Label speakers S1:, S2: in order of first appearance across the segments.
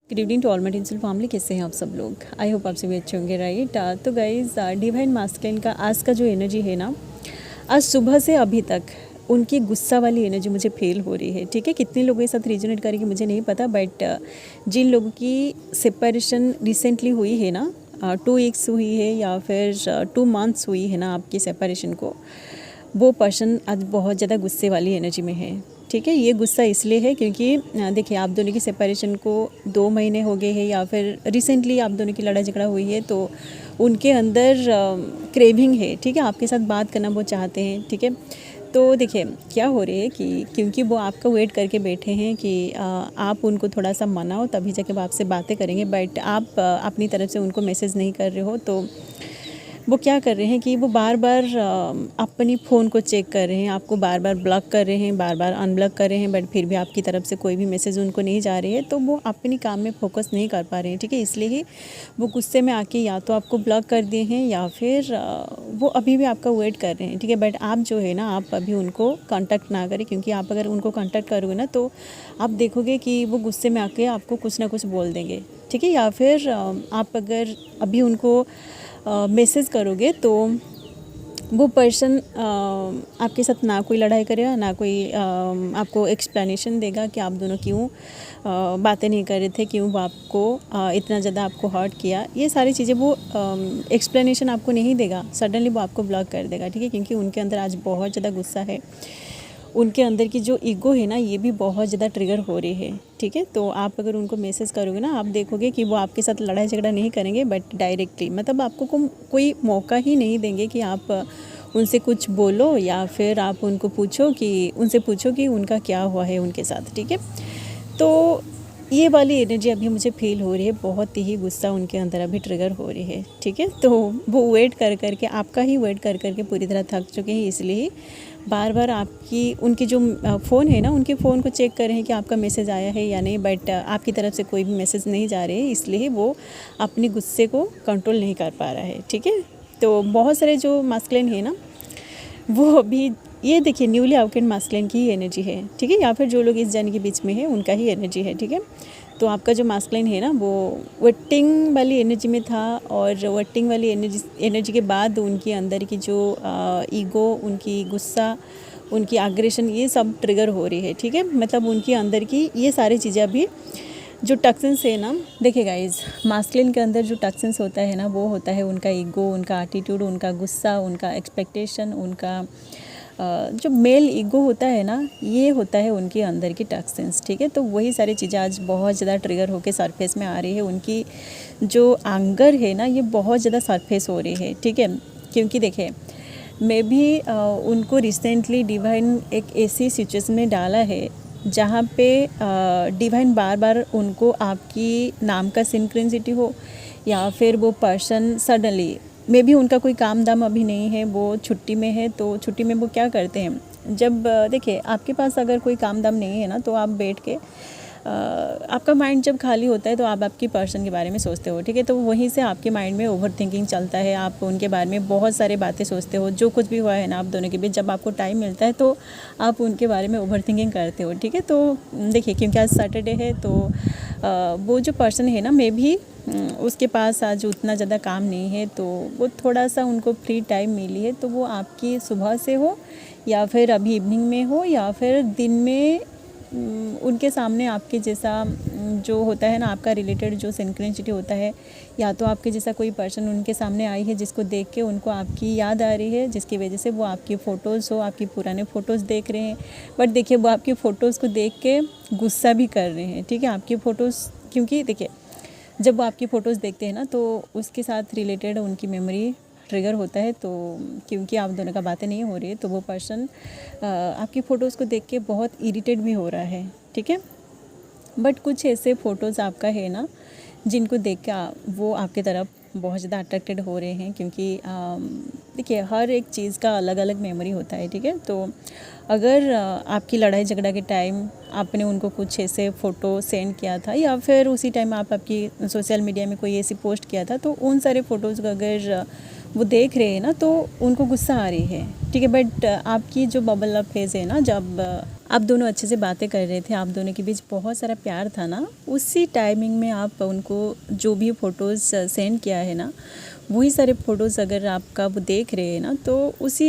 S1: Good evening to all my tinsel family. कैसे हैं आप सब लोग? आई होप आप सभी अच्छे होंगे, राइट। तो गाइज, डिवाइन मास्कुलिन का आज का जो एनर्जी है ना, आज सुबह से अभी तक उनकी गुस्सा वाली एनर्जी मुझे फील हो रही है। ठीक है, कितने लोगों के साथ रिजोनेट करेगी मुझे नहीं पता, बट जिन लोगों की सेपरेशन रिसेंटली हुई है ना, 2 वीक्स हुई है या फिर 2 मंथ्स हुई है ना आपकी सेपरेशन को, वो पर्सन आज बहुत ज़्यादा गुस्से वाली एनर्जी में है। ठीक है, ये गुस्सा इसलिए है क्योंकि देखिए, आप दोनों की सेपरेशन को 2 महीने हो गए हैं या फिर रिसेंटली आप दोनों की लड़ाई झगड़ा हुई है, तो उनके अंदर क्रेविंग है। ठीक है, आपके साथ बात करना वो चाहते हैं। ठीक है, तो देखिए क्या हो रही है कि क्योंकि वो आपका वेट करके बैठे हैं कि आप उनको थोड़ा सा मनाओ तभी जाके वो आपसे बातें करेंगे, बट आप अपनी तरफ से उनको मैसेज नहीं कर रहे हो, तो वो क्या कर रहे हैं कि वो बार बार अपनी फ़ोन को चेक कर रहे हैं, आपको बार बार ब्लॉक कर रहे हैं, बार बार अनब्लॉक कर रहे हैं, बट फिर भी आपकी तरफ से कोई भी मैसेज उनको नहीं जा रही है, तो वो अपनी काम में फोकस नहीं कर पा रहे हैं। ठीक है, इसलिए ही वो गुस्से में आके या तो आपको ब्लॉक कर दिए हैं या फिर वो अभी भी आपका वेट कर रहे हैं। ठीक है, बट आप जो है ना, आप अभी उनको कांटेक्ट ना करें, क्योंकि आप अगर उनको कांटेक्ट करोगे ना तो आप देखोगे कि वो गुस्से में आके आपको कुछ ना कुछ बोल देंगे। ठीक है, या फिर आप अगर अभी उनको मैसेज करोगे तो वो पर्सन आपके साथ ना कोई लड़ाई करेगा, ना कोई आपको एक्सप्लेनेशन देगा कि आप दोनों क्यों बातें नहीं कर रहे थे, क्यों वो आपको इतना ज़्यादा आपको हर्ट किया। ये सारी चीज़ें वो एक्सप्लेनेशन आपको नहीं देगा, सडनली वो आपको ब्लॉक कर देगा। ठीक है, क्योंकि उनके अंदर आज बहुत ज़्यादा गुस्सा है, उनके अंदर की जो ईगो है ना, ये भी बहुत ज़्यादा ट्रिगर हो रही है। ठीक है, तो आप अगर उनको मैसेज करोगे ना, आप देखोगे कि वो आपके साथ लड़ाई झगड़ा नहीं करेंगे, बट डायरेक्टली मतलब आपको कोई मौका ही नहीं देंगे कि आप उनसे कुछ बोलो या फिर आप उनको उनसे पूछो कि उनका क्या हुआ है उनके साथ। ठीक है, तो ये वाली एनर्जी अभी मुझे फील हो रही है, बहुत ही गुस्सा उनके अंदर अभी ट्रिगर हो रही है। ठीक है, तो वो वेट कर करके, आपका ही वेट कर करके पूरी तरह थक चुके हैं, इसलिए बार बार उनकी जो फ़ोन है ना, उनके फ़ोन को चेक कर रहे हैं कि आपका मैसेज आया है या नहीं, बट आपकी तरफ से कोई भी मैसेज नहीं जा रहे हैं, इसलिए वो अपने गुस्से को कंट्रोल नहीं कर पा रहा है। ठीक है, तो बहुत सारे जो मास्कुलिन है ना, वो अभी ये देखिए न्यूली अवेकेंड मास्कुलिन की ही एनर्जी है। ठीक है, या फिर जो लोग इस जन के बीच में है उनका ही एनर्जी है। ठीक है, तो आपका जो मास्कुलिन है ना, वो वेटिंग वाली एनर्जी में था, और वेटिंग वाली एनर्जी के बाद उनके अंदर की जो ईगो, उनकी गुस्सा, उनकी एग्रेशन, ये सब ट्रिगर हो रही है। ठीक है, मतलब उनके अंदर की ये सारी चीज़ें अभी जो टॉक्सिन्स है ना, देखिए गाइज, मास्कुलिन के अंदर जो टॉक्सिन्स होता है ना, वो होता है उनका ईगो, उनका एटीट्यूड, उनका गुस्सा, उनका एक्सपेक्टेशन, उनका जो मेल ईगो होता है ना, ये होता है उनके अंदर की टॉक्सिन्स। ठीक है, तो वही सारी चीज़ें आज बहुत ज़्यादा ट्रिगर होकर सरफेस में आ रही है। उनकी जो एंगर है ना, ये बहुत ज़्यादा सरफेस हो रही है। ठीक है, क्योंकि देखिए, मैं भी उनको रिसेंटली डिवाइन एक ऐसी सिचुएशन में डाला है जहाँ पे डिवाइन बार बार उनको आपकी नाम का सिंक्रोनिसिटी हो, या फिर वो पर्सन सडनली, मे भी उनका कोई काम दाम अभी नहीं है, वो छुट्टी में है, तो छुट्टी में वो क्या करते हैं, जब देखिए आपके पास अगर कोई काम दाम नहीं है ना, तो आप बैठ के आपका माइंड जब खाली होता है तो आप आपकी पर्सन के बारे में सोचते हो। ठीक है, तो वहीं से आपके माइंड में ओवर थिंकिंग चलता है, आप उनके बारे में बहुत सारी बातें सोचते हो, जो कुछ भी हुआ है ना आप दोनों के बीच, जब आपको टाइम मिलता है तो आप उनके बारे में ओवर थिंकिंग करते हो। ठीक है, तो देखिए, क्योंकि आज सैटरडे है, तो वो जो पर्सन है ना, मे भी उसके पास आज उतना ज़्यादा काम नहीं है, तो वो थोड़ा सा उनको फ्री टाइम मिली है, तो वो आपकी सुबह से हो या फिर अभी इवनिंग में हो या फिर दिन में उनके सामने आपके जैसा जो होता है ना, आपका रिलेटेड जो सिंक्रोनिसिटी होता है, या तो आपके जैसा कोई पर्सन उनके सामने आई है जिसको देख के उनको आपकी याद आ रही है, जिसकी वजह से वो आपकी फ़ोटोज़ आपकी पुराने फ़ोटोज़ देख रहे हैं, बट देखिए वो आपकी फ़ोटोज़ को देख के गुस्सा भी कर रहे हैं। ठीक है, आपकी फ़ोटोज़, क्योंकि देखिए जब वो आपकी फ़ोटोज़ देखते हैं ना, तो उसके साथ रिलेटेड उनकी मेमोरी ट्रिगर होता है, तो क्योंकि आप दोनों का बातें नहीं हो रही है, तो वो पर्सन आपकी फ़ोटोज़ को देख के बहुत इरिटेट भी हो रहा है। ठीक है, बट कुछ ऐसे फ़ोटोज़ आपका है ना, जिनको देख के वो आपकी तरफ बहुत ज़्यादा अट्रैक्टेड हो रहे हैं, क्योंकि देखिए हर एक चीज़ का अलग अलग मेमोरी होता है। ठीक है, तो अगर आपकी लड़ाई झगड़ा के टाइम आपने उनको कुछ ऐसे फ़ोटो सेंड किया था, या फिर उसी टाइम आप आपकी सोशल मीडिया में कोई ऐसी पोस्ट किया था, तो उन सारे फ़ोटोज़ को अगर वो देख रहे हैं ना, तो उनको गुस्सा आ रही है। ठीक है, बट आपकी जो बबल लव फेज़ है ना, जब आप दोनों अच्छे से बातें कर रहे थे, आप दोनों के बीच बहुत सारा प्यार था ना, उसी टाइमिंग में आप उनको जो भी फ़ोटोज़ सेंड किया है ना, वही सारे फ़ोटोज़ अगर आपका वो देख रहे हैं ना, तो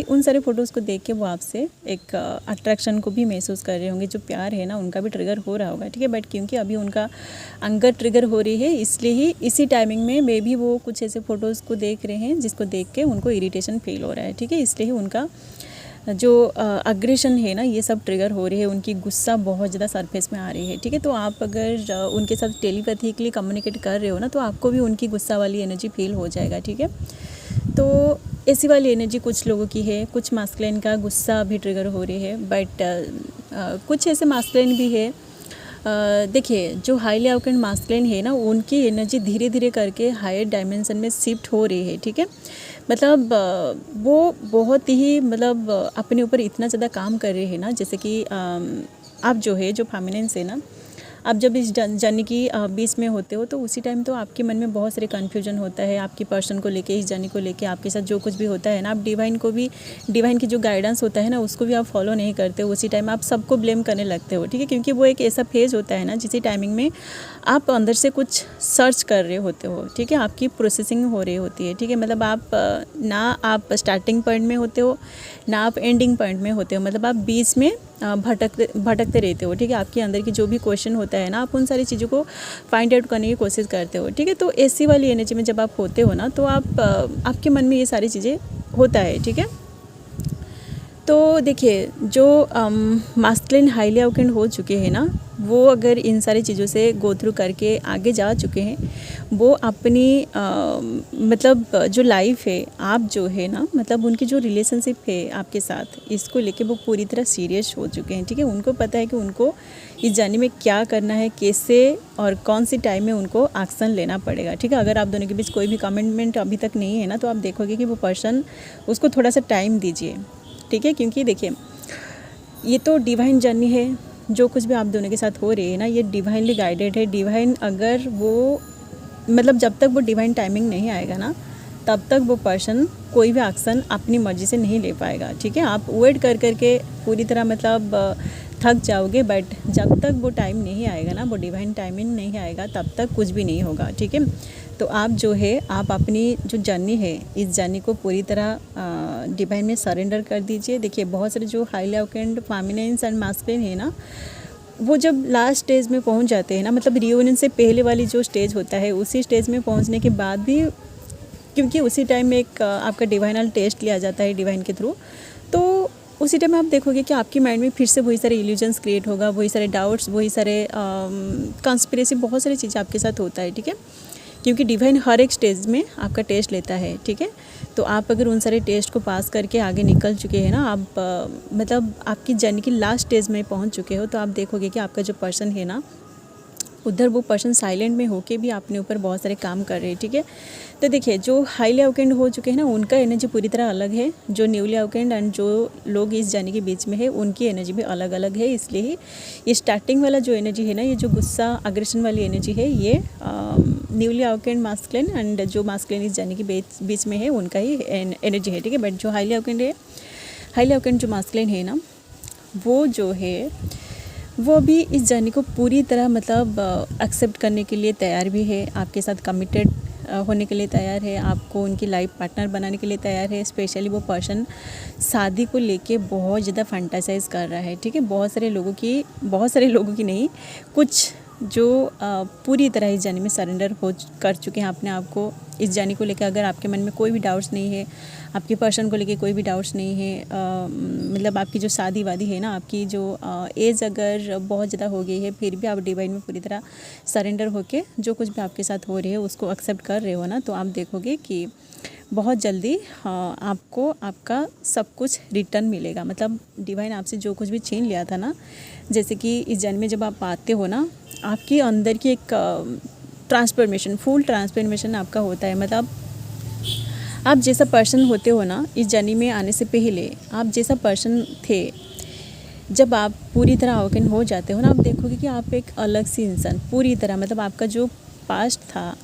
S1: उन सारे फ़ोटोज़ को देख के वो आपसे एक अट्रैक्शन को भी महसूस कर रहे होंगे, जो प्यार है ना उनका भी ट्रिगर हो रहा होगा, ठीक है। बट क्योंकि अभी उनका अंगर ट्रिगर हो रही है, इसलिए ही इसी टाइमिंग में मे भी वो कुछ ऐसे फ़ोटोज़ को देख रहे हैं जिसको देख के उनको इरिटेशन फील हो रहा है, ठीक है। इसलिए ही उनका जो अग्रेशन है ना, ये सब ट्रिगर हो रही है, उनकी गुस्सा बहुत ज़्यादा सरफेस में आ रही है, ठीक है। तो आप अगर उनके साथ टेलीपैथिकली कम्युनिकेट कर रहे हो ना, तो आपको भी उनकी गुस्सा वाली एनर्जी फील हो जाएगा, ठीक है। तो ऐसी वाली एनर्जी कुछ लोगों की है, कुछ मास्कुलिन का गुस्सा भी ट्रिगर हो रही है, बट कुछ ऐसे मास्कुलिन भी है। देखिए, जो हाईली अवेकेंड मास्कुलिन है ना, उनकी एनर्जी धीरे धीरे करके हायर डायमेंशन में शिफ्ट हो रही है, ठीक है। मतलब वो बहुत ही मतलब अपने ऊपर इतना ज़्यादा काम कर रहे हैं ना, जैसे कि आप जो है जो फेमिनिन्स है ना, आप जब इस जर्नी की बीच में होते हो, तो उसी टाइम तो आपके मन में बहुत सारे कन्फ्यूजन होता है आपकी पर्सन को लेके, इस जर्नी को लेके, आपके साथ जो कुछ भी होता है ना, आप डिवाइन की जो गाइडेंस होता है ना, उसको भी आप फॉलो नहीं करते हो। उसी टाइम आप सबको ब्लेम करने लगते हो, ठीक है। क्योंकि वो एक ऐसा फेज़ होता है ना, जिसी टाइमिंग में आप अंदर से कुछ सर्च कर रहे होते हो, ठीक है। आपकी प्रोसेसिंग हो रही होती है, ठीक है। मतलब आप स्टार्टिंग पॉइंट में होते हो, ना आप एंडिंग पॉइंट में होते हो, मतलब आप बीच में भटकते रहते हो, ठीक है। आपके अंदर की जो भी क्वेश्चन होता है ना, आप उन सारी चीज़ों को फाइंड आउट करने की कोशिश करते हो, ठीक है। तो ऐसी वाली एनर्जी में जब आप होते हो ना, तो आपके मन में ये सारी चीज़ें होता है, ठीक है। तो देखिए, जो मास्कुलिन हाईली अवेकेंड हो चुके हैं ना, वो अगर इन सारी चीज़ों से गो थ्रू करके आगे जा चुके हैं, वो अपनी मतलब जो लाइफ है, आप जो है ना, मतलब उनकी जो रिलेशनशिप है आपके साथ, इसको लेके वो पूरी तरह सीरियस हो चुके हैं, ठीक है। उनको पता है कि उनको इस जर्नी में क्या करना है, कैसे और कौन सी टाइम में उनको एक्शन लेना पड़ेगा, ठीक है। अगर आप दोनों के बीच कोई भी कमिटमेंट अभी तक नहीं है ना, तो आप देखोगे कि वो पर्सन, उसको थोड़ा सा टाइम दीजिए, ठीक है। क्योंकि देखिए, ये तो डिवाइन जर्नी है, जो कुछ भी आप दोनों के साथ हो रही है ना, ये डिवाइनली गाइडेड है। डिवाइन अगर वो मतलब जब तक वो डिवाइन टाइमिंग नहीं आएगा ना, तब तक वो पर्सन कोई भी एक्शन अपनी मर्ज़ी से नहीं ले पाएगा, ठीक है। आप वेट कर के पूरी तरह मतलब थक जाओगे, बट जब तक वो टाइम नहीं आएगा ना, वो डिवाइन टाइमिंग नहीं आएगा, तब तक कुछ भी नहीं होगा, ठीक है। तो आप जो है, आप अपनी जो जर्नी है, इस जर्नी को पूरी तरह डिवाइन में सरेंडर कर दीजिए। देखिए, बहुत सारे जो highly awakened feminines and masculine है ना, वो जब लास्ट स्टेज में पहुंच जाते हैं ना, मतलब रियूनियन से पहले वाली जो स्टेज होता है, उसी स्टेज में पहुंचने के बाद भी, क्योंकि उसी टाइम में एक आपका डिवाइनल टेस्ट लिया जाता है डिवाइन के थ्रू, तो उसी टाइम आप देखोगे कि आपकी माइंड में फिर से वही सारे इल्यूजन्स क्रिएट होगा, वही सारे डाउट्स, वही सारे कंस्पिरेसी, बहुत सारी चीज़ें आपके साथ होता है, ठीक है। क्योंकि डिवाइन हर एक स्टेज में आपका टेस्ट लेता है, ठीक है। तो आप अगर उन सारे टेस्ट को पास करके आगे निकल चुके हैं ना, आप मतलब आपकी जर्नी की लास्ट स्टेज में पहुंच चुके हो, तो आप देखोगे कि आपका जो पर्सन है ना, उधर वो पर्सन साइलेंट में होके भी अपने ऊपर बहुत सारे काम कर रहे हैं, ठीक है। तो देखिए, जो हाईली अवेकेंड हो चुके हैं ना, उनका एनर्जी पूरी तरह अलग है। जो न्यूली अवेकेंड एंड जो लोग इस जर्नी के बीच में है, उनकी एनर्जी भी अलग अलग है। इसलिए ही ये स्टार्टिंग वाला जो एनर्जी है ना, ये जो गुस्सा अग्रेशन वाली एनर्जी है, ये न्यूली अवेकेंड मास्कुलिन एंड जो मास्कुलिन इस जर्नी के बीच में है, उनका ही एनर्जी है, ठीक है। बट जो हाईली अवेकेंड जो मास्कुलिन है ना, वो जो है, वो भी इस जर्नी को पूरी तरह मतलब एक्सेप्ट करने के लिए तैयार भी है, आपके साथ कमिटेड होने के लिए तैयार है, आपको उनकी लाइफ पार्टनर बनाने के लिए तैयार है। स्पेशली वो पर्सन शादी को लेके बहुत ज़्यादा फैंटासाइज कर रहा है, ठीक है। बहुत सारे लोगों की नहीं, कुछ जो पूरी तरह इस जर्नी में सरेंडर कर चुके हैं अपने आप को इस जर्नी को लेकर। अगर आपके मन में कोई भी डाउट्स नहीं है, आपके पर्सन को लेके कोई भी डाउट्स नहीं है, मतलब आपकी जो शादी वादी है ना, आपकी जो एज अगर बहुत ज़्यादा हो गई है, फिर भी आप डिवाइन में पूरी तरह सरेंडर होके जो कुछ भी आपके साथ हो रही है उसको एक्सेप्ट कर रहे हो ना, तो आप देखोगे कि बहुत जल्दी आपको आपका सब कुछ रिटर्न मिलेगा। मतलब डिवाइन आपसे जो कुछ भी छीन लिया था ना, जैसे कि इस जन्म में जब आप आते हो ना, आपके अंदर की एक ट्रांसफॉर्मेशन, फुल ट्रांसफॉर्मेशन आपका होता है। मतलब आप जैसा पर्सन होते हो ना, इस जर्नी में आने से पहले आप जैसा पर्सन थे, जब आप पूरी तरह अवेकन हो जाते हो ना, आप देखोगे कि आप एक अलग सी इंसान पूरी तरह, मतलब आपका जो पास्ट था,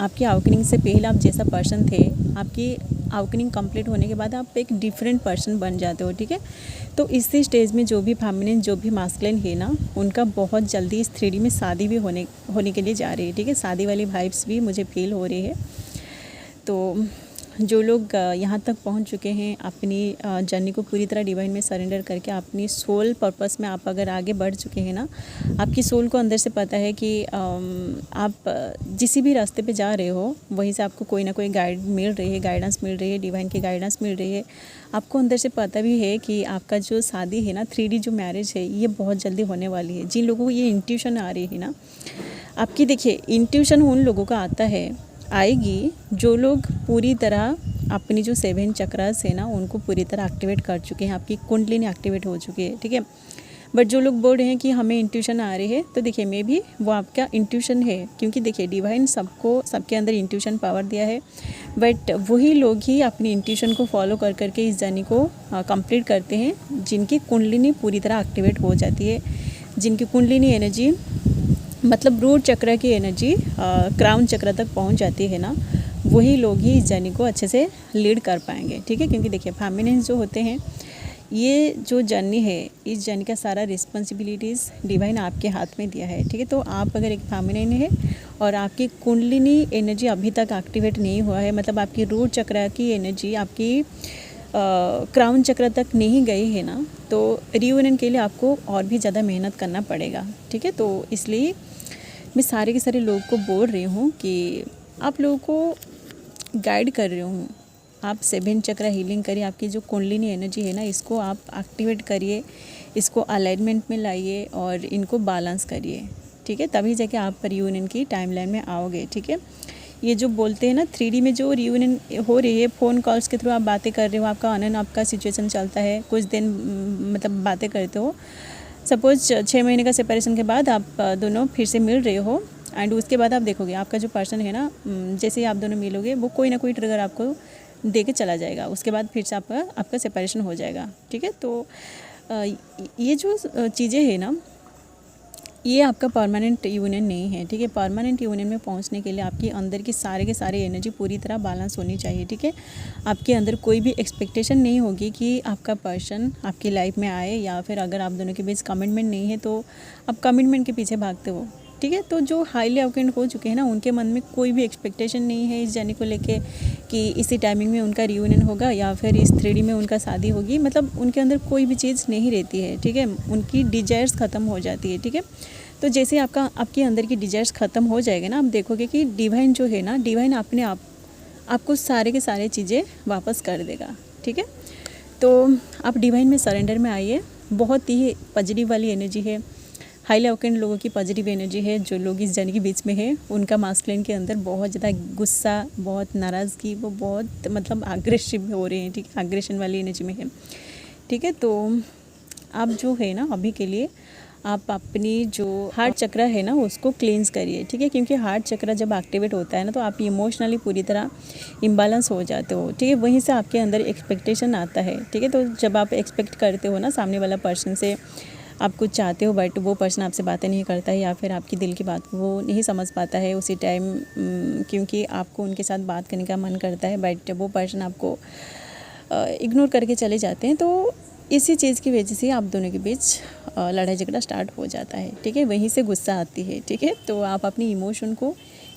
S1: आपकी अवेकनिंग से पहले आप जैसा पर्सन थे, आपकी अवेकनिंग कंप्लीट होने के बाद आप एक डिफरेंट पर्सन बन जाते हो, ठीक है। तो इसी स्टेज में जो भी फेमिनिन, जो भी मास्कुलिन है ना, उनका बहुत जल्दी इस 3D में शादी भी होने के लिए जा रही है, ठीक है। शादी वाली वाइब्स भी मुझे फील हो रही है। तो जो लोग यहाँ तक पहुँच चुके हैं, अपनी जर्नी को पूरी तरह डिवाइन में सरेंडर करके अपनी सोल पर्पस में आप अगर आगे बढ़ चुके हैं ना, आपकी सोल को अंदर से पता है कि आप जिस भी रास्ते पे जा रहे हो वहीं से आपको कोई ना कोई गाइड मिल रही है, गाइडेंस मिल रही है, डिवाइन की गाइडेंस मिल रही है। आपको अंदर से पता भी है कि आपका जो शादी है ना, 3D जो मैरिज है, ये बहुत जल्दी होने वाली है। जिन लोगों को ये इंट्यूशन आ रही है ना, आपकी देखिए इंट्यूशन उन लोगों का आता है, आएगी जो लोग पूरी तरह अपनी जो 7 चक्रास है ना, उनको पूरी तरह एक्टिवेट कर चुके हैं, आपकी कुंडलिनी एक्टिवेट हो चुकी है, ठीक है। बट जो लोग बोल रहे हैं कि हमें इंट्यूशन आ रही है, तो देखिए मे भी वो आपका इंट्यूशन है, क्योंकि देखिए डिवाइन सबके अंदर इंट्यूशन पावर दिया है। बट वही लोग ही अपनी इंट्यूशन को फॉलो कर करके इस जर्नी को कंप्लीट करते हैं, जिनकी कुंडलिनी पूरी तरह एक्टिवेट हो जाती है, जिनकी कुंडलिनी एनर्जी मतलब रूट चक्र की एनर्जी क्राउन चक्र तक पहुंच जाती है ना, वही लोग ही इस जर्नी को अच्छे से लीड कर पाएंगे, ठीक है। क्योंकि देखिए फेमिनिन जो होते हैं, ये जो जर्नी है, इस जर्नी का सारा रिस्पॉन्सिबिलिटीज़ डिवाइन आपके हाथ में दिया है, ठीक है। तो आप अगर एक फेमिनिन है और आपकी कुंडलिनी एनर्जी अभी तक एक्टिवेट नहीं हुआ है, मतलब आपकी रूट चक्र की एनर्जी आपकी क्राउन चक्र तक नहीं गई है ना, तो रियूनियन के लिए आपको और भी ज़्यादा मेहनत करना पड़ेगा, ठीक है। तो इसलिए मैं सारे के सारे लोगों को बोल रही हूँ कि आप लोगों को गाइड कर रही हूँ, आप 7 चक्र हीलिंग करिए, आपकी जो कुंडलिनी एनर्जी है ना, इसको आप एक्टिवेट करिए, इसको अलाइनमेंट में लाइए और इनको बैलेंस करिए, ठीक है। तभी जाके आप रियूनियन की टाइमलाइन में आओगे, ठीक है। ये जो बोलते हैं ना 3D में जो रियूनियन हो रही है, फ़ोन कॉल्स के थ्रू आप बातें कर रहे हो, आपका ऑन एंड ऑफ का सिचुएशन चलता है, कुछ दिन मतलब बातें करते हो, सपोज़ 6 महीने का सेपरेशन के बाद आप दोनों फिर से मिल रहे हो, एंड उसके बाद आप देखोगे आपका जो पर्सन है ना, जैसे ही आप दोनों मिलोगे वो कोई ना कोई ट्रिगर आपको दे के चला जाएगा, उसके बाद फिर से आपका सेपरेशन हो जाएगा, ठीक है। तो ये जो चीज़ें हैं ना, ये आपका परमानेंट यूनियन नहीं है, ठीक है। परमानेंट यूनियन में पहुंचने के लिए आपकी अंदर की सारे के सारे एनर्जी पूरी तरह बैलेंस होनी चाहिए, ठीक है। आपके अंदर कोई भी एक्सपेक्टेशन नहीं होगी कि आपका पर्सन आपकी लाइफ में आए, या फिर अगर आप दोनों के बीच कमिटमेंट नहीं है तो आप कमिटमेंट के पीछे भागते हो, ठीक है। तो जो हाईली अवेकेंड हो चुके हैं ना, उनके मन में कोई भी एक्सपेक्टेशन नहीं है इस जर्नी को लेके कि इसी टाइमिंग में उनका रियूनियन होगा या फिर इस 3D में उनका शादी होगी, मतलब उनके अंदर कोई भी चीज़ नहीं रहती है, ठीक है। उनकी डिजायर्स ख़त्म हो जाती है, ठीक है। तो जैसे आपके अंदर की डिजायर्स ख़त्म हो जाएगा ना, आप देखोगे कि डिवाइन जो है ना, डिवाइन अपने आपको सारे के सारे चीज़ें वापस कर देगा, ठीक है। तो आप डिवाइन में सरेंडर में आइए, बहुत ही पॉजिटिव वाली एनर्जी है, हाईली अवेकेंड लोगों की पॉजिटिव एनर्जी है। जो लोग इस जर्नी के बीच में है, उनका मास्कुलिन के अंदर बहुत ज़्यादा गुस्सा, बहुत नाराज़गी, वो बहुत मतलब अग्रेसिव हो रहे हैं, ठीक है, अग्रेशन वाली एनर्जी में है, ठीक है। तो आप जो है ना, अभी के लिए आप अपनी जो हार्ट चक्र है ना, उसको क्लींस करिए, ठीक है। क्योंकि हार्ट चक्र जब एक्टिवेट होता है ना, तो आप इमोशनली पूरी तरह इम्बैलेंस हो जाते हो, ठीक है। वहीं से आपके अंदर एक्सपेक्टेशन आता है, ठीक है। तो जब आप एक्सपेक्ट करते हो ना सामने वाला पर्सन से, आप कुछ चाहते हो बट वो पर्सन आपसे बातें नहीं करता है, या फिर आपकी दिल की बात वो नहीं समझ पाता है उसी टाइम, क्योंकि आपको उनके साथ बात करने का मन करता है, बट वो पर्सन आपको इग्नोर करके चले जाते हैं। तो इसी चीज़ की वजह से आप दोनों के बीच लड़ाई झगड़ा स्टार्ट हो जाता है, ठीक है। वहीं से गुस्सा आती है, ठीक है। तो आप अपनी इमोशन को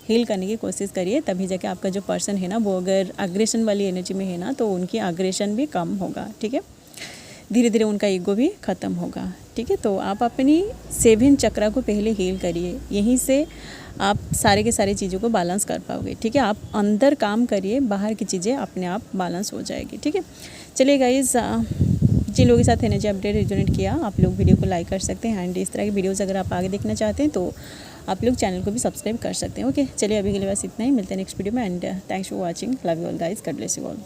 S1: हील करने की कोशिश करिए, तभी जाके आपका जो पर्सन है ना, वो अगर अग्रेशन वाली एनर्जी में है ना, तो उनकी अग्रेशन भी कम होगा, ठीक है। धीरे धीरे उनका ईगो भी ख़त्म होगा, ठीक है। तो आप अपनी 7 चक्रा को पहले हील करिए, यहीं से आप सारे के सारे चीज़ों को बैलेंस कर पाओगे, ठीक है। आप अंदर काम करिए, बाहर की चीज़ें अपने आप बैलेंस हो जाएगी, ठीक है। चलिए गाइस, जिन लोगों के साथ एनर्जी अपडेट रेजोनेट किया, आप लोग वीडियो को लाइक कर सकते हैं, एंड इस तरह की वीडियोस अगर आप आगे देखना चाहते हैं तो आप लोग चैनल को भी सब्सक्राइब कर सकते हैं, ओके। चलिए अभी के लिए बस इतना ही, मिलते हैं नेक्स्ट वीडियो में, and thanks for watching, love you all guys, God bless you all.